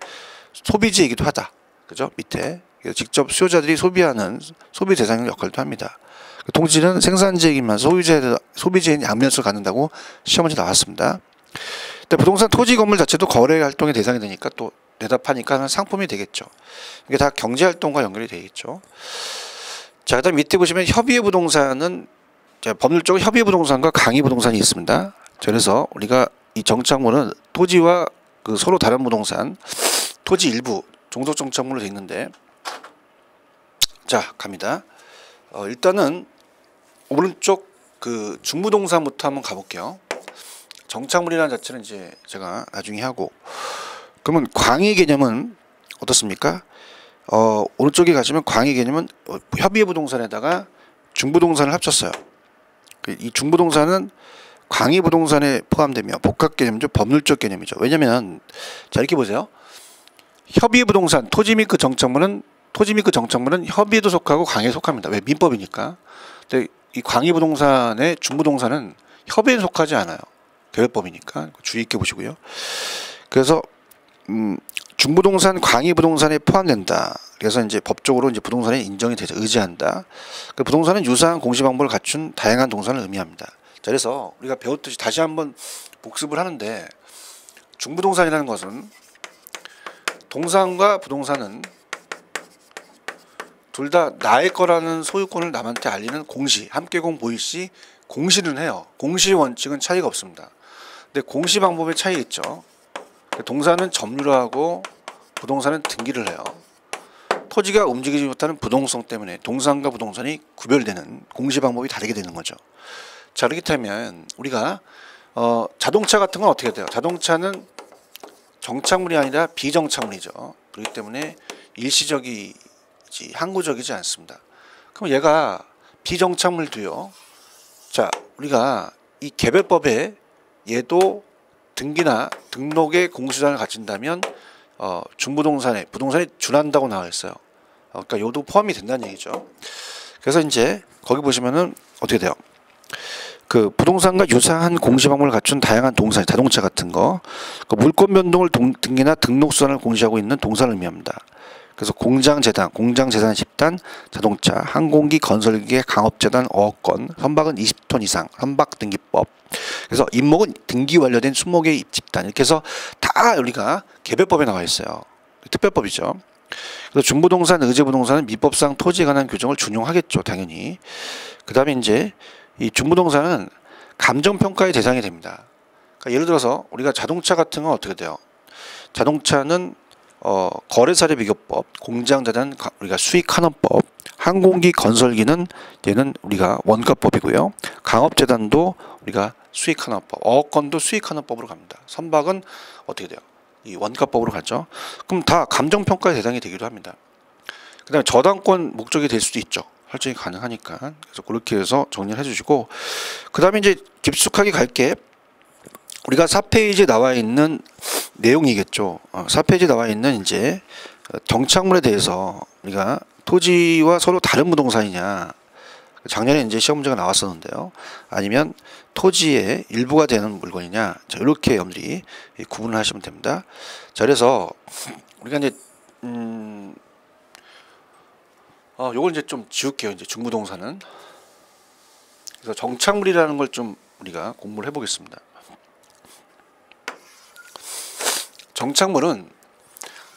소비재이기도 하다. 그죠? 밑에. 그래서 직접 수요자들이 소비하는 소비 대상 역할도 합니다. 토지는 생산재이기만 소비재인 양면성을 갖는다고 시험문제 나왔습니다. 근데 부동산 토지 건물 자체도 거래 활동의 대상이 되니까 또 대답하니까 상품이 되겠죠. 이게 다 경제 활동과 연결이 되겠죠. 자, 그다음 밑에 보시면 협의의 부동산은 법률적으로 협의의 부동산과 강의 부동산이 있습니다. 그래서 우리가 이 정착물은 토지와 그 서로 다른 부동산, 토지 일부 종속 정착물로 되어 있는데, 자 갑니다. 일단은 오른쪽 그 중부동산부터 한번 가볼게요. 정착물이라는 자체는 이제 제가 나중에 하고, 그러면 광의 개념은 어떻습니까? 오른쪽에 가시면 광의 개념은 협의의 부동산에다가 중부동산을 합쳤어요. 이 중부동산은 광의 부동산에 포함되며 복합 개념이죠. 법률적 개념이죠. 왜냐면 자 이렇게 보세요. 협의의 부동산 토지 및 그 정착물은 협의에도 속하고 광의에 속합니다. 왜? 민법이니까. 근데 이 광의 부동산의 중부동산은 협의에 속하지 않아요. 계획법이니까 주의 있게 보시고요. 그래서 중부동산 광의 부동산에 포함된다. 그래서 이제 법적으로 이제 부동산에 인정이 되죠. 의지한다. 그 부동산은 유사한 공시 방법을 갖춘 다양한 동산을 의미합니다. 자, 그래서 우리가 배웠듯이 다시 한번 복습을 하는데, 중부동산이라는 것은 동산과 부동산은 둘 다 나의 거라는 소유권을 남한테 알리는 공시, 함께공 보일시 공시는 해요. 공시 원칙은 차이가 없습니다. 근데 공시 방법에 차이 있죠. 동산은 점유를 하고 부동산은 등기를 해요. 토지가 움직이지 못하는 부동성 때문에 동산과 부동산이 구별되는 공시 방법이 다르게 되는 거죠. 자, 그렇다면 우리가 자동차 같은 건 어떻게 돼요? 자동차는 정착물이 아니라 비정착물이죠. 그렇기 때문에 일시적이지 항구적이지 않습니다. 그럼 얘가 비정착물도요. 자, 우리가 이 개별법에 얘도 등기나 등록의 공시단을 갖춘다면 중부동산에 부동산이 준한다고 나와 있어요. 그러니까 요도 포함이 된다는 얘기죠. 그래서 이제 거기 보시면은 어떻게 돼요? 그 부동산과 유사한 공시 방법을 갖춘 다양한 동산, 자동차 같은 거, 그 물권 변동을 등기나 등록 수단을 공시하고 있는 동산을 의미합니다. 그래서 공장재단, 공장재단 집단, 자동차, 항공기, 건설기계, 강업재단, 어업권, 선박은 20톤 이상, 선박등기법. 그래서 임목은 등기 완료된 20개의 집단. 이렇게 해서 다 우리가 개별법에 나와 있어요. 특별법이죠. 그래서 중부동산, 의제부동산은 민법상 토지에 관한 규정을 준용하겠죠, 당연히. 그 다음에 이제 이 중부동산은 감정평가의 대상이 됩니다. 그러니까 예를 들어서 우리가 자동차 같은 건 어떻게 돼요? 자동차는 거래사례비교법, 공장자재는 우리가 수익환원법, 항공기 건설기는 얘는 우리가 원가법이고요. 강업재단도 우리가 수익환원법, 어업건도 수익환원법으로 갑니다. 선박은 어떻게 돼요? 이 원가법으로 가죠. 그럼 다 감정평가의 대상이 되기도 합니다. 그 다음에 저당권 목적이 될 수도 있죠. 설정이 가능하니까. 그래서 그렇게 해서 정리를 해주시고, 그 다음에 이제 깊숙하게 갈게. 우리가 4페이지에 나와 있는 내용이겠죠. 4페이지에 나와 있는 이제 정착물에 대해서 우리가 토지와 서로 다른 부동산이냐, 작년에 이제 시험 문제가 나왔었는데요. 아니면 토지의 일부가 되는 물건이냐, 자, 이렇게 여러분들이 구분을 하시면 됩니다. 자, 그래서 우리가 이제 요걸 이제 좀 지울게요. 이제 중부동산은. 그래서 정착물이라는 걸 좀 우리가 공부를 해보겠습니다. 정착물은,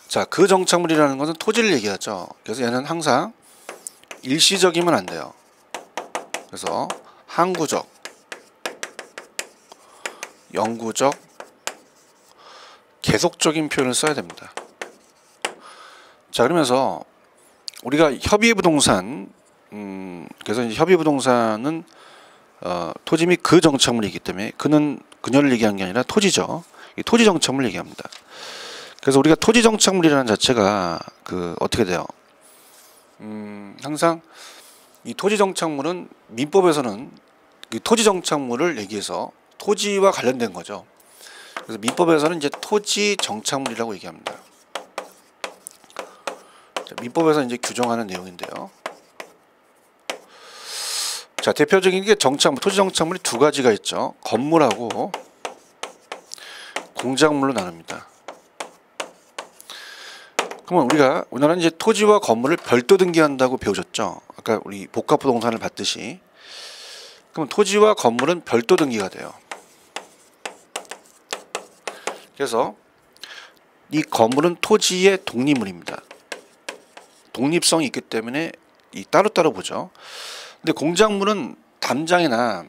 자, 그 정착물이라는 것은 토지를 얘기하죠. 그래서 얘는 항상 일시적이면 안 돼요. 그래서 항구적, 영구적, 계속적인 표현을 써야 됩니다. 자, 그러면서 우리가 협의부동산, 그래서 이제 협의부동산은 토지 및 그 정착물이기 때문에 그녀를 얘기한 게 아니라 토지죠. 이 토지 정착물을 얘기합니다. 그래서 우리가 토지 정착물이라는 자체가 어떻게 돼요? 항상 이 토지 정착물은 민법에서는 이 토지 정착물을 얘기해서 토지와 관련된 거죠. 그래서 민법에서는 이제 토지 정착물이라고 얘기합니다. 자, 민법에서 이제 규정하는 내용인데요. 자, 대표적인 게 정착물, 토지 정착물이 두 가지가 있죠. 건물하고 공작물로 나눕니다. 그러면 우리나라는 이제 토지와 건물을 별도 등기한다고 배우셨죠. 아까 우리 복합부동산을 봤듯이. 그러면 토지와 건물은 별도 등기가 돼요. 그래서 이 건물은 토지의 독립물입니다. 독립성이 있기 때문에 따로따로 보죠. 근데 공작물은 담장이나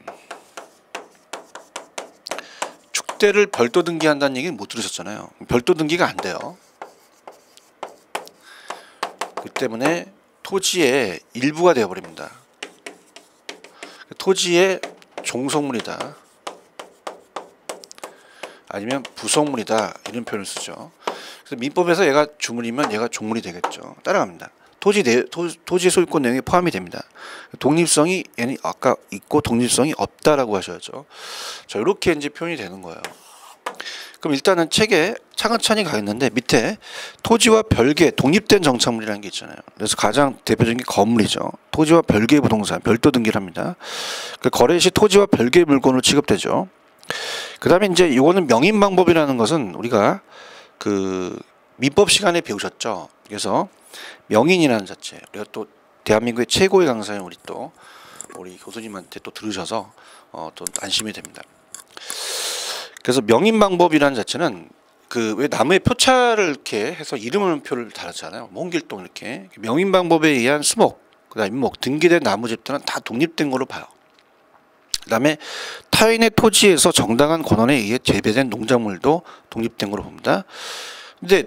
축대를 별도 등기한다는 얘기는 못 들으셨잖아요. 별도 등기가 안 돼요. 그 때문에 토지의 일부가 되어버립니다. 토지의 종속물이다, 아니면 부속물이다, 이런 표현을 쓰죠. 그래서 민법에서 얘가 주물이면 얘가 종물이 되겠죠. 따라갑니다. 토지 소유권 내용에 포함이 됩니다. 독립성이 얘는 아까 있고 독립성이 없다라고 하셔야죠. 자, 이렇게 이제 표현이 되는 거예요. 그럼 일단은 책에 차근차근히 가겠는데, 밑에 토지와 별개 독립된 정착물이라는 게 있잖아요. 그래서 가장 대표적인 게 건물이죠. 토지와 별개의 부동산, 별도 등기를 합니다. 그 거래 시 토지와 별개의 물건으로 취급되죠. 그 다음에 이제 이거는 명인 방법이라는 것은 우리가 민법 시간에 배우셨죠. 그래서 명인이라는 자체, 우리가 또 대한민국의 최고의 강사인 우리 교수님한테 또 들으셔서 또 안심이 됩니다. 그래서 명인 방법이라는 자체는 왜 나무에 표차를 이렇게 해서 표를 달았잖아요. 몽길동 이렇게 명인 방법에 의한 수목, 그다음 임목, 등기된 나무 집들은 다 독립된 걸로 봐요. 그다음에 타인의 토지에서 정당한 권한에 의해 재배된 농작물도 독립된 걸로 봅니다. 근데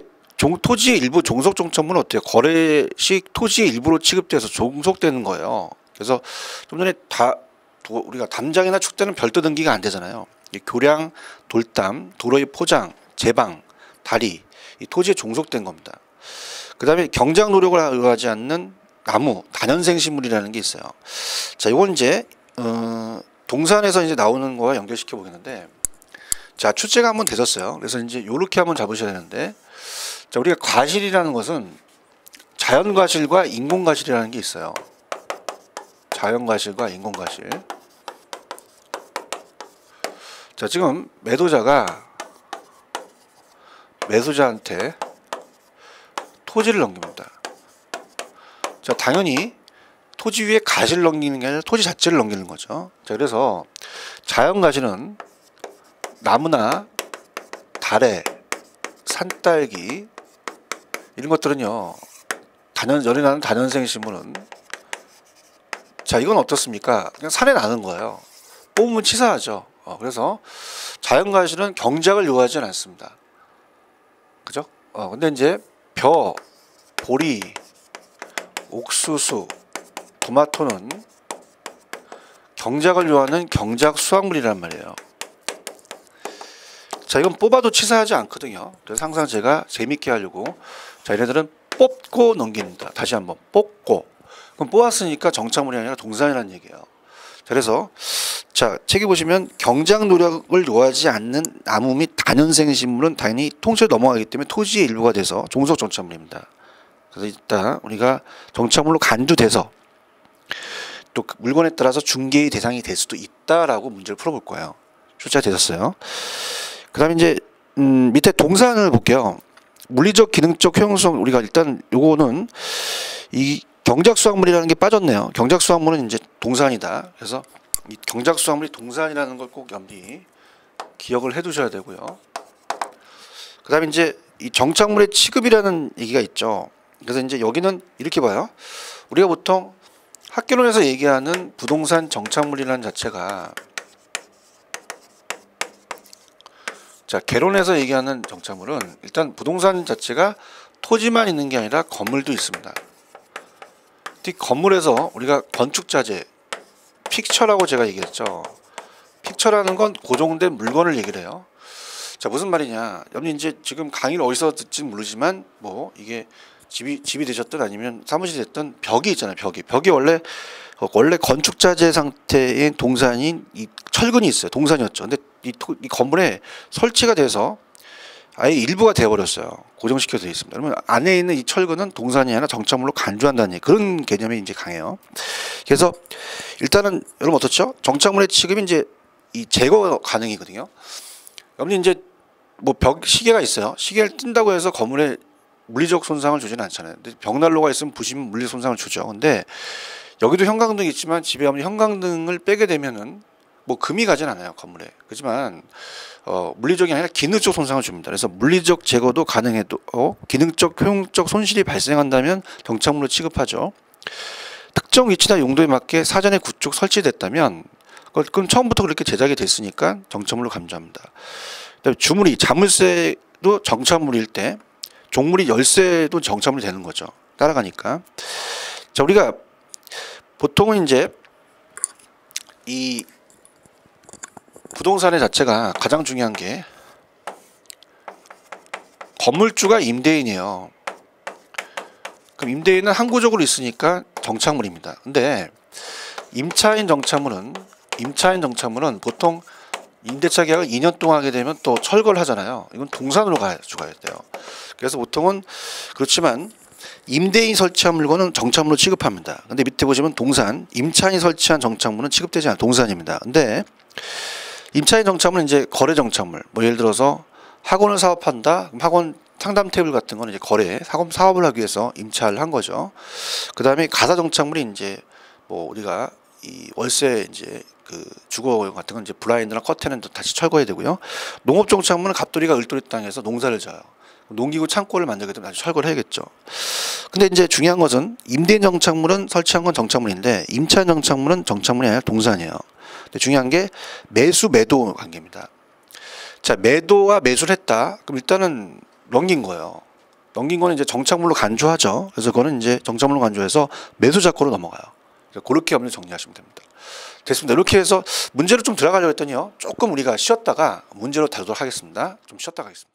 토지의 일부 종속 정착물은 어때요? 거래 시 토지의 일부로 취급돼서 종속되는 거예요. 그래서 좀 전에 우리가 담장이나 축대는 별도 등기가 안 되잖아요. 이 교량, 돌담, 도로의 포장, 제방, 다리, 이 토지에 종속된 겁니다. 그 다음에 경작 노력을 요하지 않는 나무, 다년생식물이라는 게 있어요. 자, 이건 이제 동산에서 이제 나오는 거와 연결시켜 보겠는데, 자, 출제가 한번 되셨어요. 그래서 이제 요렇게 한번 잡으셔야 되는데, 자, 우리가 과실이라는 것은 자연과실과 인공과실이라는 게 있어요. 자연과실과 인공과실. 자, 지금 매도자한테 토지를 넘깁니다. 자, 당연히 토지 위에 가시를 넘기는 게 아니라 토지 자체를 넘기는 거죠. 자, 그래서 자연과실은 나무나 다래, 산딸기 이런 것들은요, 열이 나는 다년생식물은, 자, 이건 어떻습니까? 그냥 산에 나는 거예요. 뽑으면 치사하죠. 그래서 자연과실은 경작을 요하지 않습니다. 그죠? 근데 이제 벼, 보리, 옥수수, 토마토는 경작을 요하는 경작 수확물이란 말이에요. 자, 이건 뽑아도 치사하지 않거든요. 그래서 항상 제가 재밌게 하려고, 자, 얘네들은 뽑고 넘깁니다. 다시 한번 뽑고. 그럼 뽑았으니까 정착물이 아니라 동산이라는 얘기예요. 자, 그래서 자, 책에 보시면 경작 노력을 요하지 않는 나무 및 다년생 식물은 당연히 통째로 넘어가기 때문에 토지의 일부가 돼서 종속 정착물입니다. 그래서 일단 우리가 정착물로 간주돼서 또 그 물건에 따라서 중개의 대상이 될 수도 있다라고 문제를 풀어볼 거예요. 출제가 되셨어요. 그 다음에 이제 밑에 동산을 볼게요. 물리적, 기능적 효용성, 우리가 일단 요거는 이 경작수확물이라는 게 빠졌네요. 경작수확물은 이제 동산이다. 그래서 이 경작수확물이 동산이라는 걸 꼭 염리 기억을 해 두셔야 되고요. 그 다음에 이제 이 정착물의 취급이라는 얘기가 있죠. 그래서 이제 여기는 이렇게 봐요. 우리가 보통 학개론에서 얘기하는 부동산 정착물이라는 자체가, 자, 개론에서 얘기하는 정착물은 일단 부동산 자체가 토지만 있는 게 아니라 건물도 있습니다. 특히 건물에서 우리가 건축자재, 픽처라고 제가 얘기했죠. 픽처라는 건 고정된 물건을 얘기를 해요. 자, 무슨 말이냐. 여러분 이제 지금 강의를 어디서 듣지 모르지만 뭐 이게 집이 되셨든 아니면 사무실이 됐든 벽이 있잖아요. 벽이 원래 건축자재 상태의 동산인 이 철근이 있어요. 동산이었죠. 근데 이 건물에 설치가 돼서 아예 일부가 되어버렸어요. 고정시켜져 있습니다. 그러면 안에 있는 이 철근은 동산이 아니라 정착물로 간주한다는 그런 개념이 이제 강해요. 그래서 일단은 여러분 어떻죠? 정착물의 취급이 이제 이 제거 가능이거든요. 여러분 이제 뭐 시계가 있어요. 시계를 뜬다고 해서 건물에 물리적 손상을 주지는 않잖아요. 근데 벽난로가 있으면 부시면 물리적 손상을 주죠. 근데 여기도 형광등이 있지만 집에 가면 형광등을 빼게 되면은 뭐 금이 가진 않아요, 건물에. 그렇지만 물리적이 아니라 기능적 손상을 줍니다. 그래서 물리적 제거도 가능해도 기능적 효용적 손실이 발생한다면 정착물로 취급하죠. 특정 위치나 용도에 맞게 사전에 구축 설치됐다면 그럼 처음부터 그렇게 제작이 됐으니까 정착물로 간주합니다. 주물이 자물쇠도 정착물일 때 종물이 열쇠도 정착물이 되는 거죠. 따라가니까. 자, 우리가 보통은 이제 이 부동산의 자체가 가장 중요한 게 건물주가 임대인이에요. 그럼 임대인은 항구적으로 있으니까 정착물입니다. 근데 임차인 정착물은 보통 임대차 계약을 2년 동안 하게 되면 또 철거를 하잖아요. 이건 동산으로 가야 돼요. 그래서 보통은 그렇지만 임대인이 설치한 물건은 정착물로 취급합니다. 근데 밑에 보시면 동산, 임차인이 설치한 정착물은 취급되지 않아요. 동산입니다. 근데 임차인 정착물은 이제 거래 정착물. 뭐 예를 들어서 학원을 사업한다. 그럼 학원 상담 테이블 같은 거는 이제 학원 사업을 하기 위해서 임차를 한 거죠. 그 다음에 가사 정착물이 이제 뭐 우리가 이 월세 이제 그 주거 같은 건 이제 블라인드나 커튼은 다시 철거해야 되고요. 농업 정착물은 갑돌이가 을돌이 땅에서 농사를 져요. 농기구 창고를 만들게 되면 다시 철거를 해야겠죠. 근데 이제 중요한 것은 임대인 정착물은 설치한 건 정착물인데 임차인 정착물은 정착물이 아니라 동산이에요. 근데 중요한 게 매도 관계입니다. 자, 매도와 매수를 했다. 그럼 일단은 넘긴 거예요. 넘긴 거는 이제 정착물로 간주하죠. 그래서 그거는 이제 정착물로 간주해서 매수 작고로 넘어가요. 그렇게 염려 정리하시면 됩니다. 됐습니다. 이렇게 해서 문제로 좀 들어가려고 했더니요. 조금 우리가 쉬었다가 문제로 다루도록 하겠습니다. 좀 쉬었다가 하겠습니다.